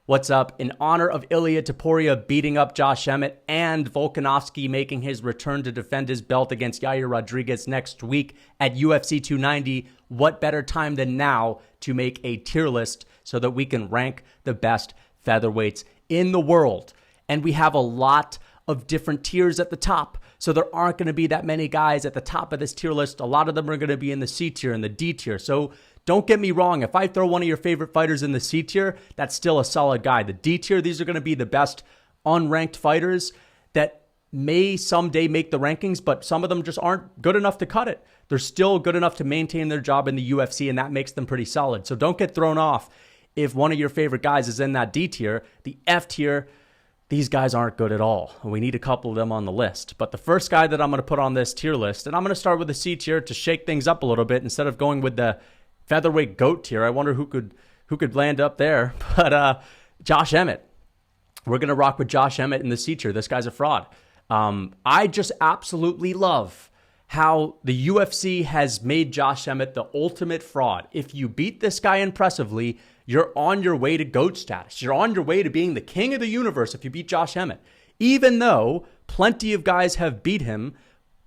What's up? In honor of Ilia Topuria beating up Josh Emmett and Volkanovski making his return to defend his belt against Yair Rodriguez next week at UFC 290, what better time than now to make a tier list so that we can rank the best featherweights in the world? And we have a lot of different tiers at the top. So there aren't going to be that many guys at the top of this tier list. A lot of them are going to be in the C tier and the D tier. So don't get me wrong. If I throw one of your favorite fighters in the C tier, that's still a solid guy. The D tier, these are going to be the best unranked fighters that may someday make the rankings, but some of them just aren't good enough to cut it. They're still good enough to maintain their job in the UFC, and that makes them pretty solid. So don't get thrown off if one of your favorite guys is in that D tier. The F tier, these guys aren't good at all. We need a couple of them on the list. But the first guy that I'm going to put on this tier list, and I'm going to start with the C tier to shake things up a little bit instead of going with the featherweight GOAT tier. I wonder who could land up there. But Josh Emmett. We're going to rock with Josh Emmett in the C tier. This guy's a fraud. I just absolutely love how the UFC has made Josh Emmett the ultimate fraud. If you beat this guy impressively, you're on your way to GOAT status. You're on your way to being the king of the universe if you beat Josh Emmett. Even though plenty of guys have beat him,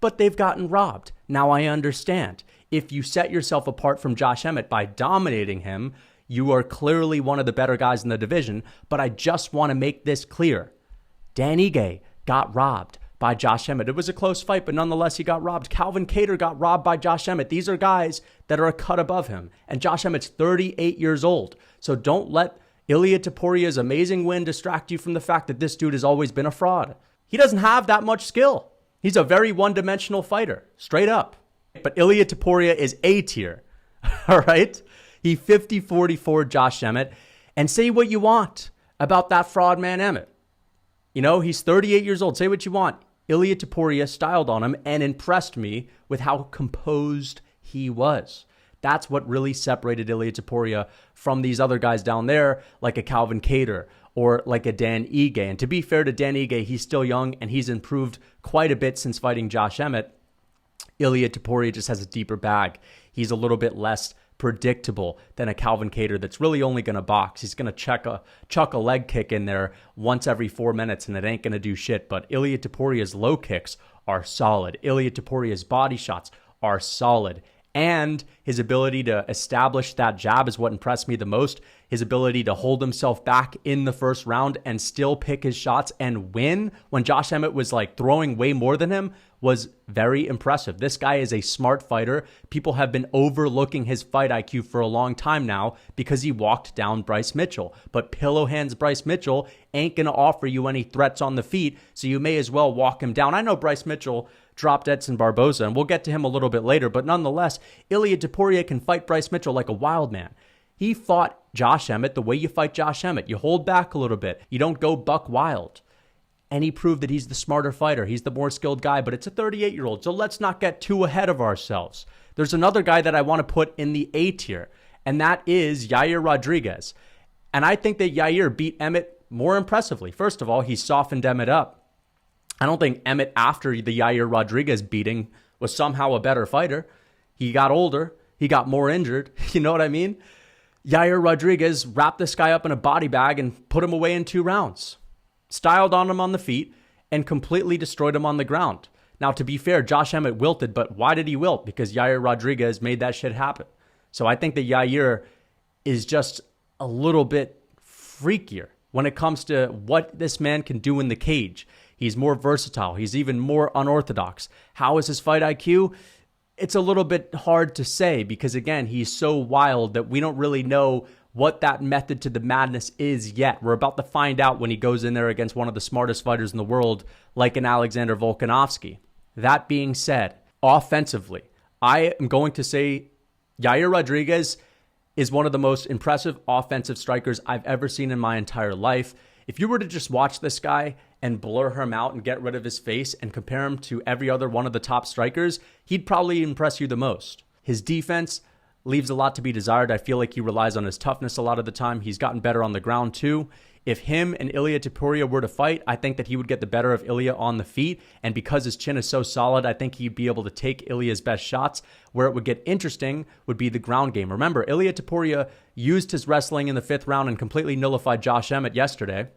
but they've gotten robbed. Now I understand. If you set yourself apart from Josh Emmett by dominating him, you are clearly one of the better guys in the division. But I just want to make this clear. Dan Ige got robbed by Josh Emmett. It was a close fight, but nonetheless, he got robbed. Calvin Kattar got robbed by Josh Emmett. These are guys that are a cut above him. And Josh Emmett's 38 years old. So don't let Ilia Topuria's amazing win distract you from the fact that this dude has always been a fraud. He doesn't have that much skill. He's a very one-dimensional fighter, straight up. But Ilia Topuria is A tier, all right? He 50-44 Josh Emmett. And say what you want about that fraud man Emmett. You know, he's 38 years old. Say what you want. Ilia Topuria styled on him and impressed me with how composed he was. That's what really separated Ilia Topuria from these other guys down there, like a Calvin Kattar or like a Dan Ige. And to be fair to Dan Ige, he's still young and he's improved quite a bit since fighting Josh Emmett. Ilia Topuria just has a deeper bag. He's a little bit less predictable than a Calvin Kattar that's really only going to box. He's going to chuck a leg kick in there once every 4 minutes, and it ain't going to do shit. But Ilia Topuria's low kicks are solid. Ilia Topuria's body shots are solid. And his ability to establish that jab is what impressed me the most. His ability to hold himself back in the first round and still pick his shots and win when Josh Emmett was like throwing way more than him was very impressive. This guy is a smart fighter. People have been overlooking his fight IQ for a long time now because he walked down Bryce Mitchell. But pillow hands Bryce Mitchell ain't going to offer you any threats on the feet, so you may as well walk him down. I know Bryce Mitchell dropped Edson Barboza, and we'll get to him a little bit later, but nonetheless, Ilia Topuria can fight Bryce Mitchell like a wild man. He fought Josh Emmett the way you fight Josh Emmett. You hold back a little bit. You don't go buck wild. And he proved that he's the smarter fighter. He's the more skilled guy, but it's a 38-year-old, so let's not get too ahead of ourselves. There's another guy that I want to put in the A tier, and that is Yair Rodriguez. And I think that Yair beat Emmett more impressively. First of all, he softened Emmett up. I don't think Emmett, after the Yair Rodriguez beating, was somehow a better fighter. He got older. He got more injured. You know what I mean? Yair Rodriguez wrapped this guy up in a body bag and put him away in 2 rounds. Styled on him on the feet and completely destroyed him on the ground. Now, to be fair, Josh Emmett wilted, but why did he wilt? Because Yair Rodriguez made that shit happen. So I think that Yair is just a little bit freakier when it comes to what this man can do in the cage. He's more versatile. He's even more unorthodox. How is his fight IQ? It's a little bit hard to say because, again, he's so wild that we don't really know what that method to the madness is yet. We're about to find out when he goes in there against one of the smartest fighters in the world, like an Alexander Volkanovski. That being said, offensively, I am going to say Yair Rodriguez is one of the most impressive offensive strikers I've ever seen in my entire life. If you were to just watch this guy and blur him out and get rid of his face and compare him to every other one of the top strikers, he'd probably impress you the most. His defense leaves a lot to be desired. I feel like he relies on his toughness a lot of the time. He's gotten better on the ground too. If him and Ilia Topuria were to fight, I think that he would get the better of Ilia on the feet. And because his chin is so solid, I think he'd be able to take Ilia's best shots. Where it would get interesting would be the ground game. Remember, Ilia Topuria used his wrestling in the 5th round and completely nullified Josh Emmett yesterday.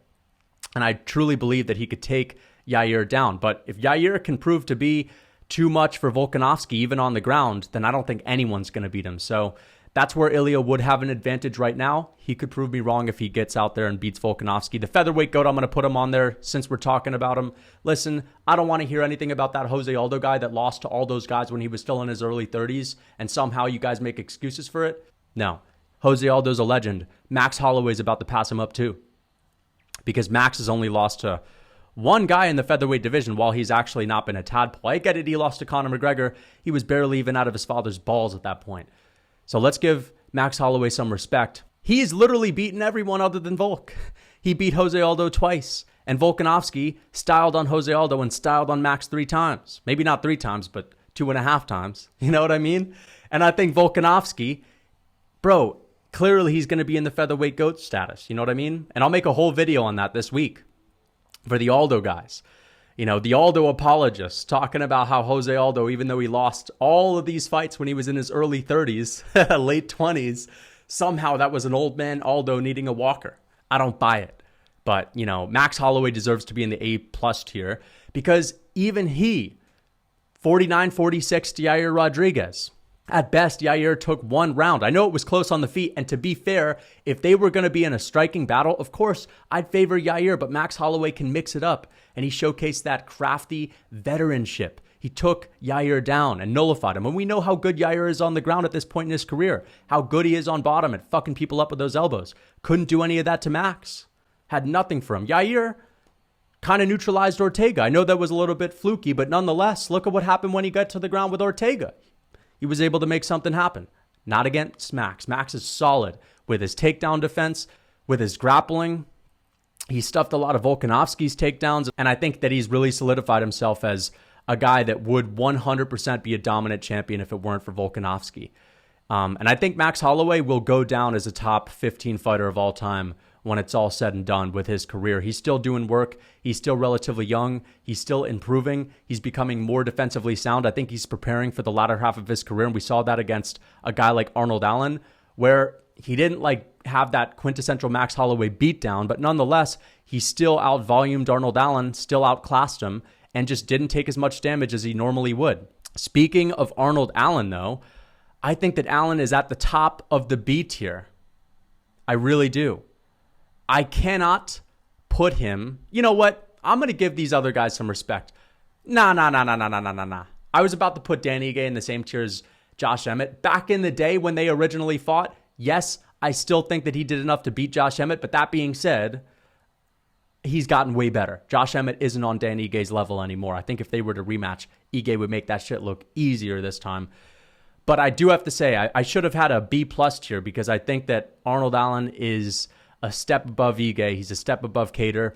And I truly believe that he could take Yair down. But if Yair can prove to be too much for Volkanovski, even on the ground, then I don't think anyone's going to beat him. So that's where Ilia would have an advantage right now. He could prove me wrong if he gets out there and beats Volkanovski. The featherweight GOAT, I'm going to put him on there since we're talking about him. Listen, I don't want to hear anything about that Jose Aldo guy that lost to all those guys when he was still in his early 30s, and somehow you guys make excuses for it. No. Jose Aldo's a legend. Max Holloway's about to pass him up too, because Max has only lost to one guy in the featherweight division while he's actually not been a tadpole. I get it, he lost to Conor McGregor. He was barely even out of his father's balls at that point. So let's give Max Holloway some respect. He's literally beaten everyone other than Volk. He beat Jose Aldo twice, and Volkanovski styled on Jose Aldo and styled on Max 3 times. Maybe not 3 times, but 2.5 times. You know what I mean? And I think Volkanovski, bro, clearly he's going to be in the featherweight GOAT status. You know what I mean? And I'll make a whole video on that this week for the Aldo guys. You know, the Aldo apologists talking about how Jose Aldo, even though he lost all of these fights when he was in his early 30s, late 20s, somehow that was an old man Aldo needing a walker. I don't buy it. But, you know, Max Holloway deserves to be in the A+ tier because even he, 49-46 to Yair Rodriguez. At best, Yair took 1 round. I know it was close on the feet, and to be fair, if they were going to be in a striking battle, of course, I'd favor Yair, but Max Holloway can mix it up, and he showcased that crafty veteranship. He took Yair down and nullified him, and we know how good Yair is on the ground at this point in his career, how good he is on bottom at fucking people up with those elbows. Couldn't do any of that to Max. Had nothing for him. Yair kind of neutralized Ortega. I know that was a little bit fluky, but nonetheless, look at what happened when he got to the ground with Ortega. He was able to make something happen. Not against Max. Max is solid with his takedown defense, with his grappling. He stuffed a lot of Volkanovski's takedowns, and I think that he's really solidified himself as a guy that would 100% be a dominant champion if it weren't for Volkanovski. And I think Max Holloway will go down as a top 15 fighter of all time when it's all said and done with his career. He's still doing work. He's still relatively young. He's still improving. He's becoming more defensively sound. I think he's preparing for the latter half of his career, and we saw that against a guy like Arnold Allen, where he didn't have that quintessential Max Holloway beatdown, but nonetheless, he still out-volumed Arnold Allen, still outclassed him, and just didn't take as much damage as he normally would. Speaking of Arnold Allen, though, I think that Allen is at the top of the B tier. I really do. I cannot put him... You know what? I'm going to give these other guys some respect. Nah. I was about to put Dan Ige in the same tier as Josh Emmett. Back in the day when they originally fought, yes, I still think that he did enough to beat Josh Emmett. But that being said, he's gotten way better. Josh Emmett isn't on Dan Ige's level anymore. I think if they were to rematch, Ige would make that shit look easier this time. But I do have to say, I should have had a B+ tier because I think that Arnold Allen is a step above Ige. He's a step above Kattar.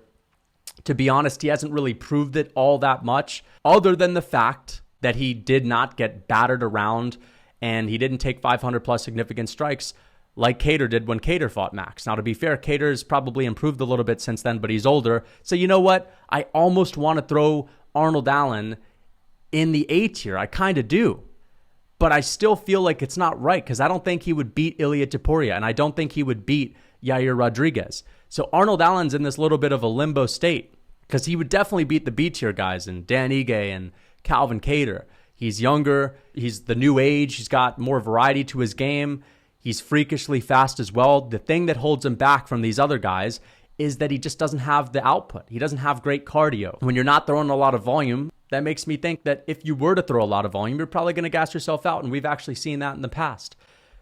To be honest, he hasn't really proved it all that much, other than the fact that he did not get battered around and he didn't take 500+ significant strikes like Kattar did when Kattar fought Max. Now, to be fair, Kattar's probably improved a little bit since then, but he's older. So you know what? I almost want to throw Arnold Allen in the A tier. I kind of do. But I still feel like it's not right because I don't think he would beat Ilia Topuria, and I don't think he would beat Yair Rodriguez. So Arnold Allen's in this little bit of a limbo state because he would definitely beat the B tier guys and Dan Ige and Calvin Kattar. He's younger. He's the new age. He's got more variety to his game. He's freakishly fast as well. The thing that holds him back from these other guys is that he just doesn't have the output. He doesn't have great cardio. When you're not throwing a lot of volume, that makes me think that if you were to throw a lot of volume, you're probably going to gas yourself out, and we've actually seen that in the past.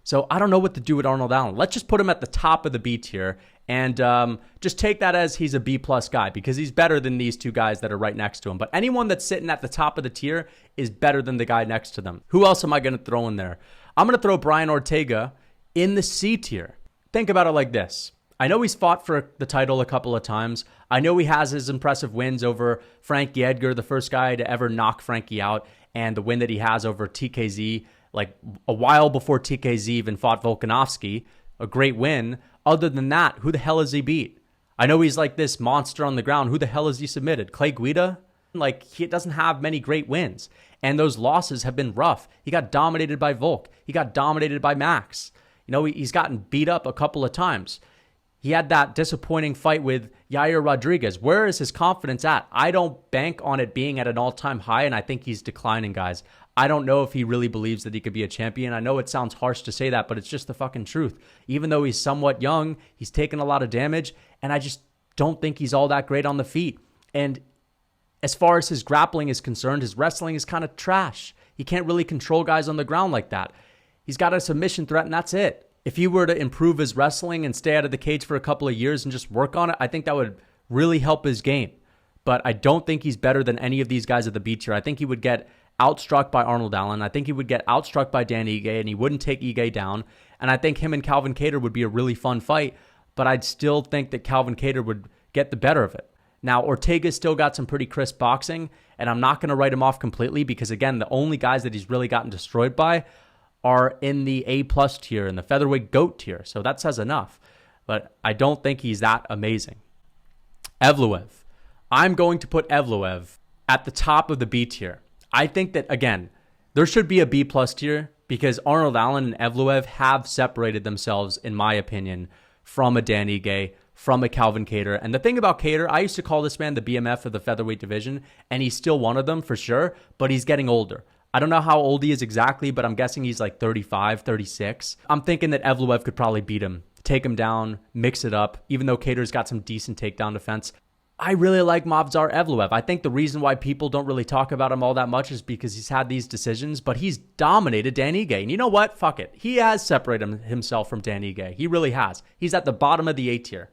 So I don't know what to do with Arnold Allen. Let's just put him at the top of the B tier and just take that as he's a B+ guy because he's better than these two guys that are right next to him. But anyone that's sitting at the top of the tier is better than the guy next to them. Who else am I going to throw in there? I'm going to throw Brian Ortega in the C tier. Think about it like this. I know he's fought for the title a couple of times. I know he has his impressive wins over Frankie Edgar, the first guy to ever knock Frankie out, and the win that he has over TKZ, like a while before TKZ even fought Volkanovski, a great win. Other than that, who the hell has he beat? I know he's like this monster on the ground. Who the hell has he submitted? Clay Guida? Like, he doesn't have many great wins. And those losses have been rough. He got dominated by Volk. He got dominated by Max. You know, he's gotten beat up a couple of times. He had that disappointing fight with Yair Rodriguez. Where is his confidence at? I don't bank on it being at an all-time high, and I think he's declining, guys. I don't know if he really believes that he could be a champion. I know it sounds harsh to say that, but it's just the fucking truth. Even though he's somewhat young, he's taken a lot of damage, and I just don't think he's all that great on the feet. And as far as his grappling is concerned, his wrestling is kind of trash. He can't really control guys on the ground like that. He's got a submission threat, and that's it. If he were to improve his wrestling and stay out of the cage for a couple of years and just work on it, I think that would really help his game. But I don't think he's better than any of these guys at the beach here. I think he would get outstruck by Arnold Allen. I think he would get outstruck by Dan Ige, and he wouldn't take Ige down. And I think him and Calvin Kattar would be a really fun fight, but I'd still think that Calvin Kattar would get the better of it. Now, Ortega's still got some pretty crisp boxing, and I'm not going to write him off completely because, again, the only guys that he's really gotten destroyed by are in the A-plus tier, in the featherweight GOAT tier. So that says enough. But I don't think he's that amazing. Evloev. I'm going to put Evloev at the top of the B tier. I think that, again, there should be a B-plus tier because Arnold Allen and Evloev have separated themselves, in my opinion, from a Dan Ige, from a Calvin Kattar. And the thing about Kattar, I used to call this man the BMF of the featherweight division, and he's still one of them for sure, but he's getting older. I don't know how old he is exactly, but I'm guessing he's like 35, 36. I'm thinking that Evloev could probably beat him, take him down, mix it up, even though Kattar's got some decent takedown defense. I really like Movsar Evloev. I think the reason why people don't really talk about him all that much is because he's had these decisions, but he's dominated Dan Ige. And you know what? Fuck it. He has separated himself from Dan Ige. He really has. He's at the bottom of the A tier.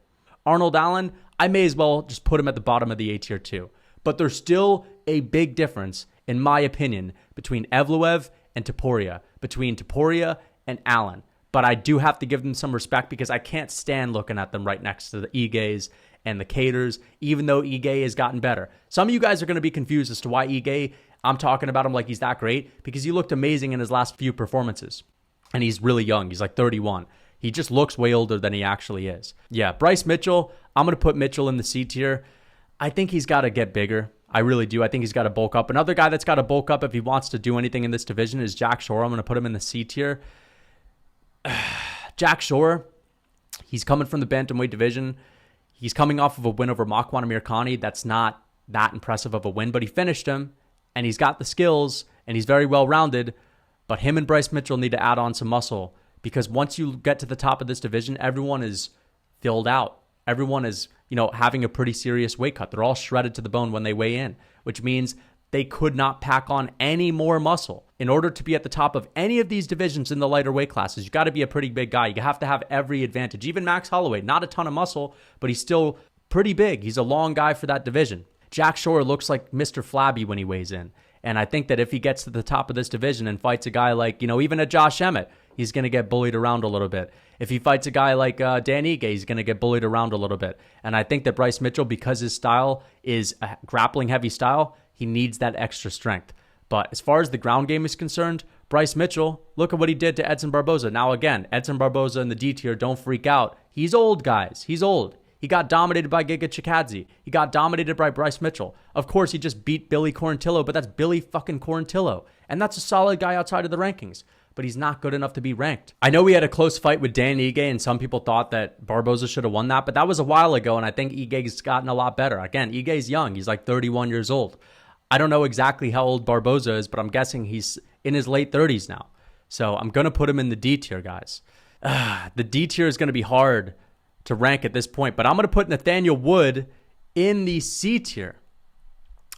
Arnold Allen, I may as well just put him at the bottom of the A tier too. But there's still a big difference, in my opinion, between Evloev and Topuria, between Topuria and Allen. But I do have to give them some respect because I can't stand looking at them right next to the Iges and the Cattars, even though Ige has gotten better. Some of you guys are going to be confused as to why Ige, I'm talking about him like he's that great, because he looked amazing in his last few performances. And he's really young. He's like 31. He just looks way older than he actually is. Yeah, Bryce Mitchell, I'm going to put Mitchell in the C tier. I think he's got to get bigger. I really do. I think he's got to bulk up. Another guy that's got to bulk up if he wants to do anything in this division is Jack Shore. I'm going to put him in the C tier. Jack Shore, he's coming from the bantamweight division. He's coming off of a win over Makwan Amirkhani. That's not that impressive of a win, but he finished him, and he's got the skills, and he's very well-rounded. But him and Bryce Mitchell need to add on some muscle because once you get to the top of this division, everyone is filled out. Everyone is, having a pretty serious weight cut. They're all shredded to the bone when they weigh in, which means they could not pack on any more muscle. In order to be at the top of any of these divisions in the lighter weight classes, you got to be a pretty big guy. You have to have every advantage. Even Max Holloway, not a ton of muscle, but he's still pretty big. He's a long guy for that division. Jack Shore looks like Mr. Flabby when he weighs in. And I think that if he gets to the top of this division and fights a guy like, even a Josh Emmett, he's going to get bullied around a little bit. If he fights a guy like Dan Ige, he's going to get bullied around a little bit. And I think that Bryce Mitchell, because his style is a grappling-heavy style, he needs that extra strength. But as far as the ground game is concerned, Bryce Mitchell, look at what he did to Edson Barboza. Now again, Edson Barboza in the D tier, don't freak out. He's old, guys. He's old. He got dominated by Giga Chikadze. He got dominated by Bryce Mitchell. Of course, he just beat Billy Quarantillo, but that's Billy fucking Quarantillo. And that's a solid guy outside of the rankings. But he's not good enough to be ranked. I know we had a close fight with Dan Ige, and some people thought that Barboza should have won that, but that was a while ago, and I think Ige's gotten a lot better. Again, Ige's young. He's like 31 years old. I don't know exactly how old Barboza is, but I'm guessing he's in his late 30s now. So I'm going to put him in the D tier, guys. The D tier is going to be hard to rank at this point, but I'm going to put Nathaniel Wood in the C tier.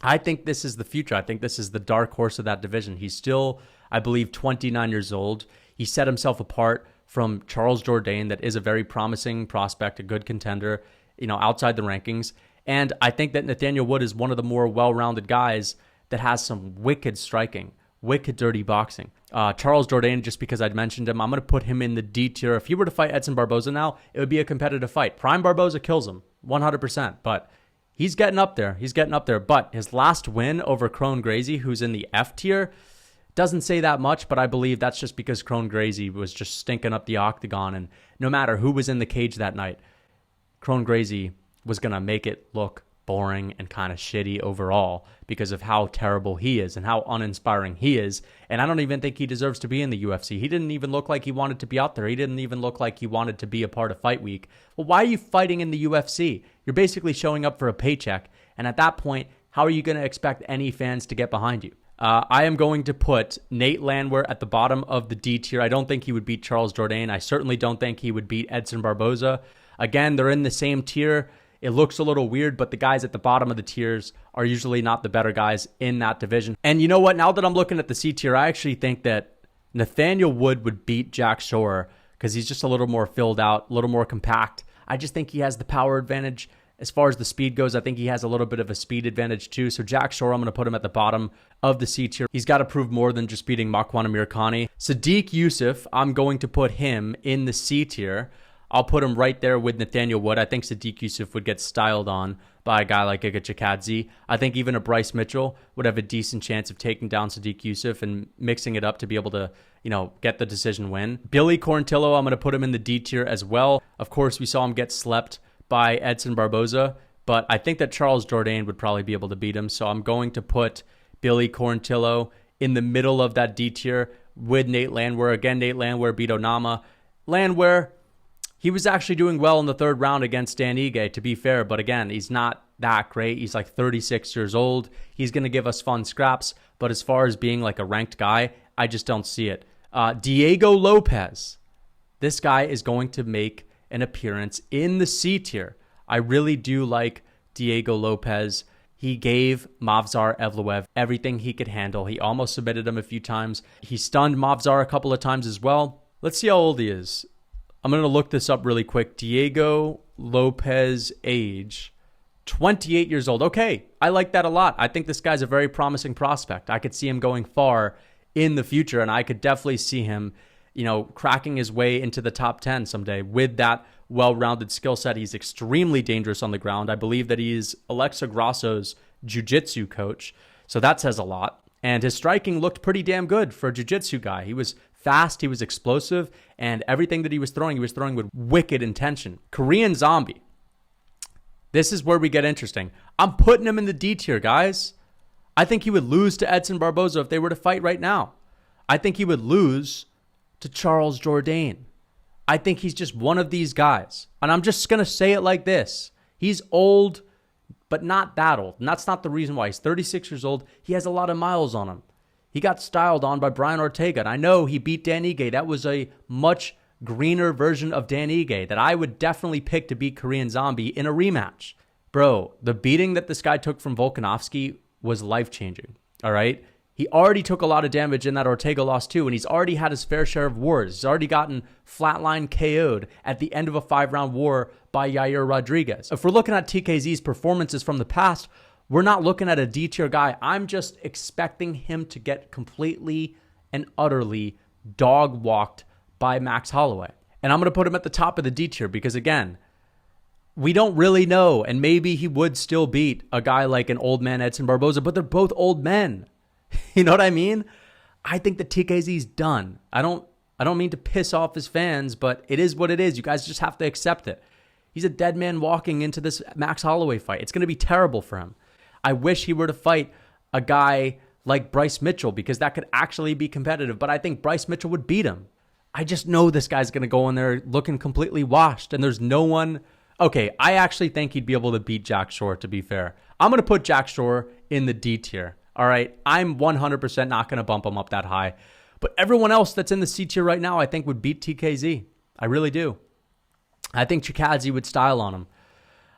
I think this is the future. I think this is the dark horse of that division. He's still, I believe, 29 years old. He set himself apart from Charles Jourdain, that is a very promising prospect, a good contender, outside the rankings. And I think that Nathaniel Wood is one of the more well-rounded guys that has some wicked striking, wicked dirty boxing. Charles Jourdain, just because I'd mentioned him, I'm going to put him in the D tier. If he were to fight Edson Barboza now, it would be a competitive fight. Prime Barboza kills him, 100%. But he's getting up there. But his last win over Crone Gracie, who's in the F tier, doesn't say that much, but I believe that's just because Crone Gracie was just stinking up the octagon. And no matter who was in the cage that night, Crone Gracie was going to make it look boring and kind of shitty overall because of how terrible he is and how uninspiring he is. And I don't even think he deserves to be in the UFC. He didn't even look like he wanted to be out there. He didn't even look like he wanted to be a part of Fight Week. Well, why are you fighting in the UFC? You're basically showing up for a paycheck. And at that point, how are you going to expect any fans to get behind you? I am going to put Nate Landwehr at the bottom of the D tier. I don't think he would beat Charles Jourdain. I certainly don't think he would beat Edson Barboza. Again, they're in the same tier. It looks a little weird, but the guys at the bottom of the tiers are usually not the better guys in that division. And you know what? Now that I'm looking at the C tier, I actually think that Nathaniel Wood would beat Jack Shore because he's just a little more filled out, a little more compact. I just think he has the power advantage. As far as the speed goes, I think he has a little bit of a speed advantage too. So Jack Shore, I'm going to put him at the bottom of the C tier. He's got to prove more than just beating Makwan Amirkhani. Sadiq Youssef, I'm going to put him in the C tier. I'll put him right there with Nathaniel Wood. I think Sadiq Youssef would get styled on by a guy like Giga Chikadze. I think even a Bryce Mitchell would have a decent chance of taking down Sadiq Youssef and mixing it up to be able to, get the decision win. Billy Quarantillo, I'm going to put him in the D tier as well. Of course, we saw him get slept by Edson Barboza, but I think that Charles Jourdain would probably be able to beat him. So I'm going to put Billy Quarantillo in the middle of that D tier with Nate Landwehr. Again, Nate Landwehr beat Onama. Landwehr, he was actually doing well in the third round against Dan Ige, to be fair. But again, he's not that great. He's like 36 years old. He's going to give us fun scraps. But as far as being like a ranked guy, I just don't see it. Diego Lopez. This guy is going to make an appearance in the C tier. I really do like Diego Lopez. He gave Movsar Evloev everything he could handle. He almost submitted him a few times. He stunned Movsar a couple of times as well. Let's see how old he is. I'm going to look this up really quick. Diego Lopez age, 28 years old. Okay, I like that a lot. I think this guy's a very promising prospect. I could see him going far in the future, and I could definitely see him, cracking his way into the top 10 someday with that well-rounded skill set. He's extremely dangerous on the ground. I believe that he's Alexa Grasso's jiu-jitsu coach, so that says a lot. And his striking looked pretty damn good for a jiu-jitsu guy. He was fast, he was explosive, and everything that he was throwing with wicked intention. Korean Zombie. This is where we get interesting. I'm putting him in the D tier, guys. I think he would lose to Edson Barboza if they were to fight right now. I think he would lose to Charles Jourdain. I think he's just one of these guys. And I'm just going to say it like this. He's old, but not that old. And that's not the reason why. He's 36 years old. He has a lot of miles on him. He got styled on by Brian Ortega. And I know he beat Dan Ige. That was a much greener version of Dan Ige that I would definitely pick to beat Korean Zombie in a rematch. Bro, the beating that this guy took from Volkanovski was life-changing. All right? He already took a lot of damage in that Ortega loss too, and he's already had his fair share of wars. He's already gotten flatline KO'd at the end of a 5-round war by Yair Rodriguez. If we're looking at TKZ's performances from the past, we're not looking at a D-tier guy. I'm just expecting him to get completely and utterly dog-walked by Max Holloway. And I'm going to put him at the top of the D-tier because, again, we don't really know, and maybe he would still beat a guy like an old man Edson Barboza, but they're both old men. You know what I mean? I think that TKZ's done. I don't mean to piss off his fans, but it is what it is. You guys just have to accept it. He's a dead man walking into this Max Holloway fight. It's going to be terrible for him. I wish he were to fight a guy like Bryce Mitchell because that could actually be competitive, but I think Bryce Mitchell would beat him. I just know this guy's going to go in there looking completely washed, and there's no one. Okay, I actually think he'd be able to beat Jack Shore, to be fair. I'm going to put Jack Shore in the D tier. All right, I'm 100% not going to bump him up that high. But everyone else that's in the C tier right now, I think would beat TKZ. I really do. I think Chikadze would style on him.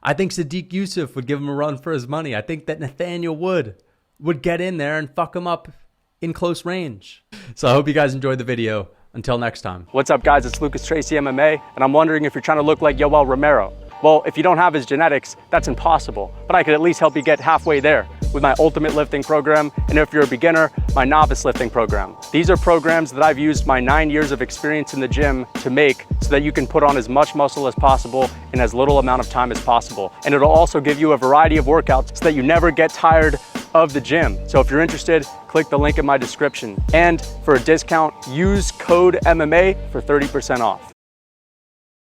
I think Sadiq Youssef would give him a run for his money. I think that Nathaniel Wood would get in there and fuck him up in close range. So I hope you guys enjoyed the video. Until next time. What's up, guys? It's Lucas Tracy MMA, and I'm wondering if you're trying to look like Yoel Romero. Well, if you don't have his genetics, that's impossible, but I could at least help you get halfway there with my ultimate lifting program, and if you're a beginner, my novice lifting program. These are programs that I've used my 9 years of experience in the gym to make so that you can put on as much muscle as possible in as little amount of time as possible. And it'll also give you a variety of workouts so that you never get tired of the gym. So if you're interested, click the link in my description. And for a discount, use code MMA for 30% off.